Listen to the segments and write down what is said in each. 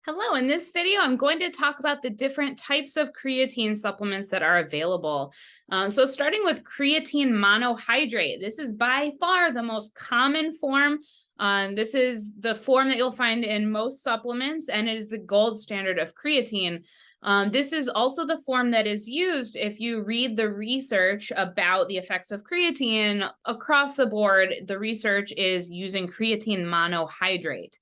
Hello, in this video, I'm going to talk about the different types of creatine supplements that are available. So starting with creatine monohydrate, this is by far the most common form. This is the form that you'll find in most supplements, and it is the gold standard of creatine. This is also the form that is used if you read the research about the effects of creatine across the board. The research is using creatine monohydrate.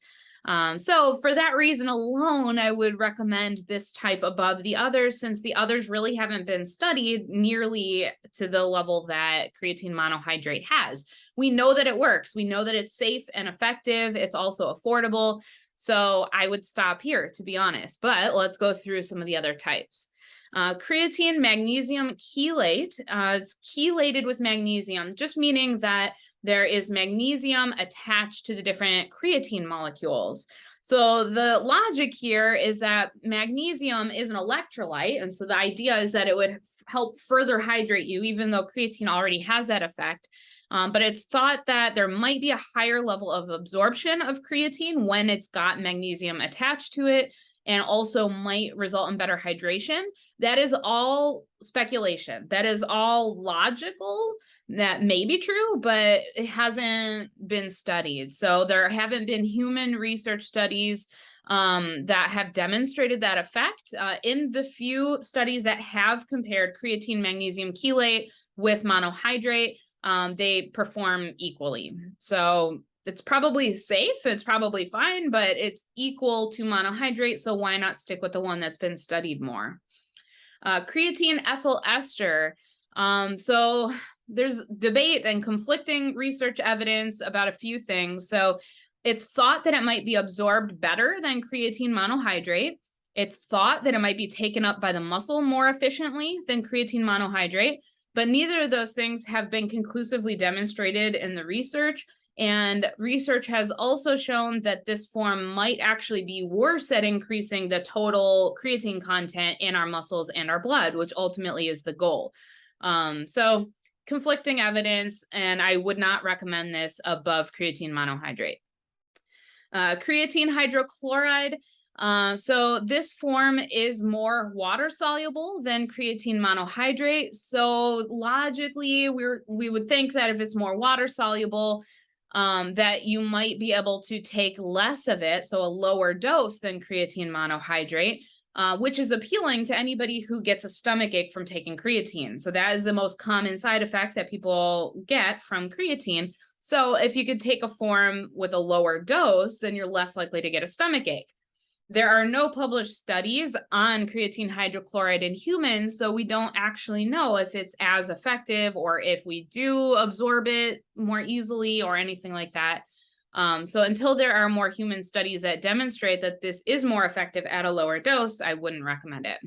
So for that reason alone, I would recommend this type above the others, since the others really haven't been studied nearly to the level that creatine monohydrate has. We know that it works. We know that it's safe and effective. It's also affordable. So I would stop here, to be honest, but let's go through some of the other types. Creatine magnesium chelate, it's chelated with magnesium, just meaning that there is magnesium attached to the different creatine molecules. So the logic here is that magnesium is an electrolyte. And so the idea is that it would help further hydrate you, even though creatine already has that effect. But it's thought that there might be a higher level of absorption of creatine when it's got magnesium attached to it, and also might result in better hydration. That is all speculation. That is all logical. That may be true, but it hasn't been studied. So there haven't been human research studies that have demonstrated that effect. In the few studies that have compared creatine magnesium chelate with monohydrate, they perform equally. So it's probably safe, it's probably fine, but it's equal to monohydrate, so why not stick with the one that's been studied more? Creatine ethyl ester. So there's debate and conflicting research evidence about a few things. So it's thought that it might be absorbed better than creatine monohydrate. It's thought that it might be taken up by the muscle more efficiently than creatine monohydrate, but neither of those things have been conclusively demonstrated in the research. And research has also shown that this form might actually be worse at increasing the total creatine content in our muscles and our blood, which ultimately is the goal. So conflicting evidence, and I would not recommend this above creatine monohydrate. Creatine hydrochloride. So this form is more water soluble than creatine monohydrate. So logically, we would think that if it's more water soluble, that you might be able to take less of it, so a lower dose than creatine monohydrate, which is appealing to anybody who gets a stomach ache from taking creatine. So that is the most common side effect that people get from creatine. So if you could take a form with a lower dose, then you're less likely to get a stomach ache. There are no published studies on creatine hydrochloride in humans, so we don't actually know if it's as effective or if we do absorb it more easily or anything like that. So until there are more human studies that demonstrate that this is more effective at a lower dose, I wouldn't recommend it.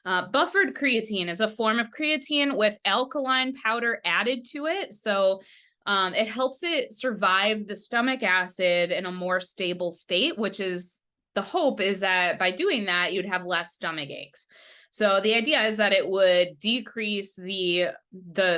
Buffered creatine is a form of creatine with alkaline powder added to it. So it helps it survive the stomach acid in a more stable state, which is the hope is that by doing that, you'd have less stomach aches. So the idea is that it would decrease the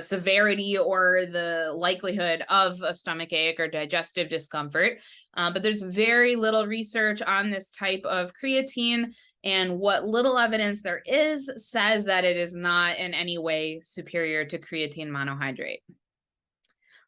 severity or the likelihood of a stomach ache or digestive discomfort. But there's very little research on this type of creatine, and what little evidence there is says that it is not in any way superior to creatine monohydrate.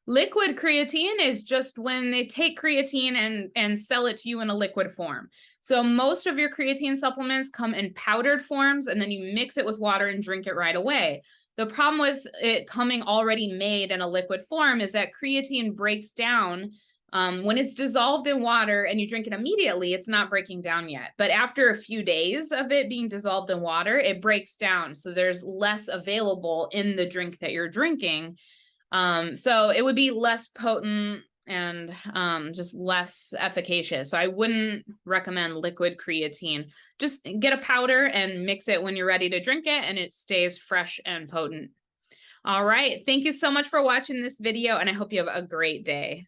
Liquid creatine is just when they take creatine and sell it to you in a liquid form. So most of your creatine supplements come in powdered forms, and then you mix it with water and drink it right away. The problem with it coming already made in a liquid form is that creatine breaks down when it's dissolved in water and you drink it immediately. It's not breaking down yet, but after a few days of it being dissolved in water, it breaks down. So there's less available in the drink that you're drinking. So it would be less potent and just less efficacious. So I wouldn't recommend liquid creatine. Just get a powder and mix it when you're ready to drink it, and it stays fresh and potent. All right. Thank you so much for watching this video, and I hope you have a great day.